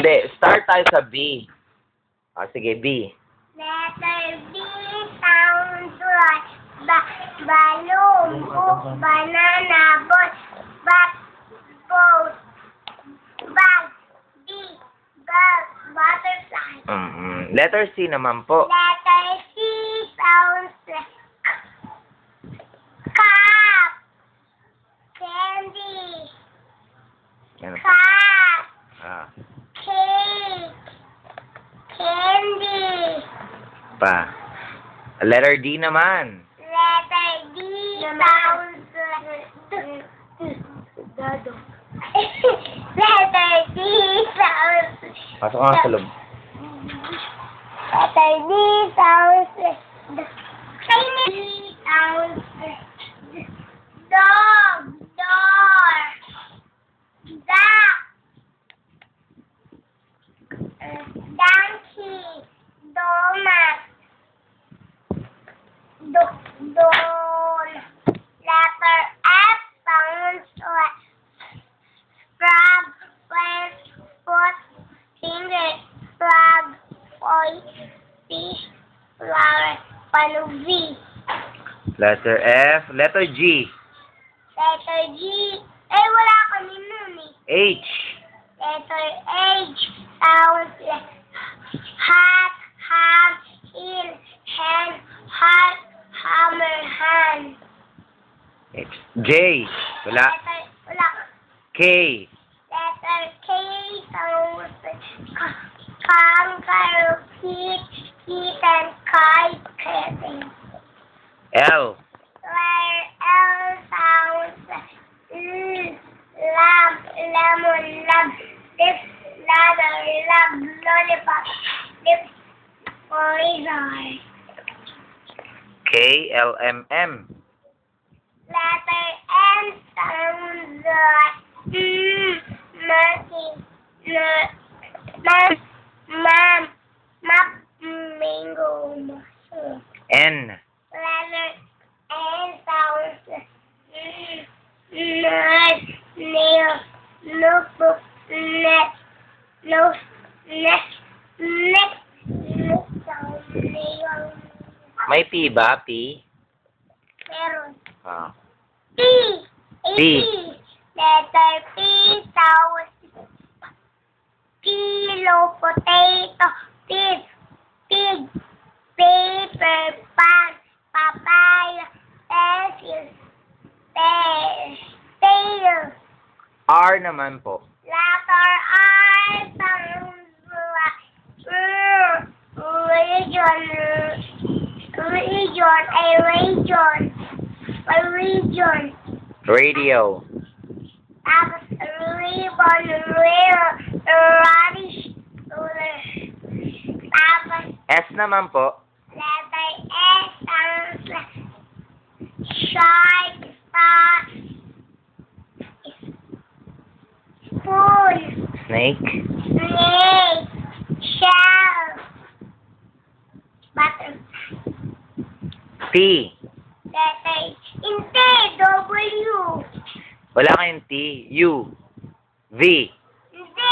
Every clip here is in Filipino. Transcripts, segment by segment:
Hindi, start tayo sa B. Sige, B. Letter B sounds like balloon, book, banana, boat, bat, boat, bag, bee, bird, butterfly. Letter C naman po. Letter C sounds like cup, candy, Yan. cat, Ah, cake, candy. pa. Letter D naman. Letter D sounds Dado. Letter D sounds Pasok ka nga sa loob. Letter D sounds D sounds dog, door, duck, donkey, doormat, doll. Letter F sounds like frog, first foot, finger, frog, voice, fish, flower, palubi. Letter F. Letter G. Letter G, wala kami nun eh. H. Letter H sounds like hat, ham, heel, hen, heart, hammer, hand. H. J. Wala. Wala. K. Letter K sounds like kangaroo, kitten, kite, kitten. L. Letter L sounds like lamb, lemon, lamb, lip, ladder, lamb, lollipop, lip, poison. K. L. M. M. Letter M sounds like monkey, map, mango, mushroom. N. Letter N sounds like nut, nail, notebook, net, nose, neck, sounds nail. May P ba? P? Meron. Ah. P. P. Letter P sounds kilo, potato, pig, paper, pan, papaya, pencil, tail. R naman po. Letter R sounds like region. Radio. Tapos ribbon, radish, tapos S naman po. letter S sounds like shark, star, spoon, Snake. snake, shell, butterfly. T. Letter hindi, W. Wala kayong T. U. V. Hindi,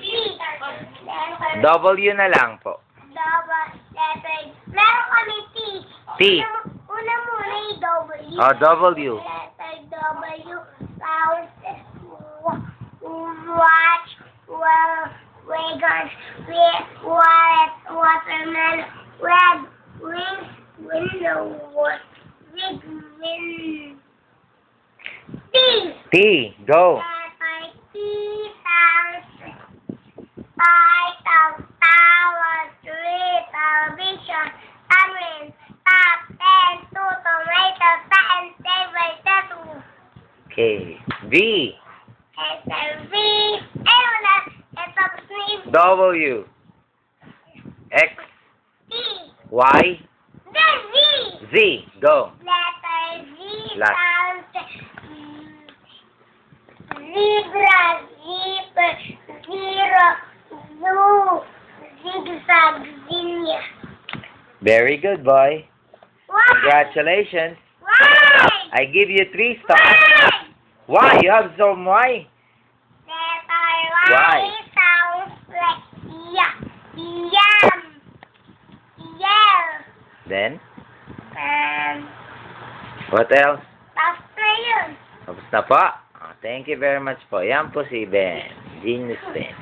V. W na lang po. Letter. Meron kami T. T. Una muna yung W. Oh, W. Letter W sounds watch, wagon, wallet, watermelon, red, wings, window, big wind. T. T. Go. Letter T sounds title, tower, tree, television, tamarind, top, 10, 2, tomato, pen, table, tattoo. Okay. V. Letter V. Wala. Ito, sleep. W. X. T. Y. Then Z. Z. Go. Letter Z Last. sounds zebra, zipper, zero, zoo, zigzag, zinnia. Very good, boy. Why? Congratulations. Why? I give you 3 stars. Why? Why? You have some why? Letter Why? Y sounds Then, Um, what else? tapos na yun. Tapos na po. Thank you very much po. Yan po si Ben. Genius Ben.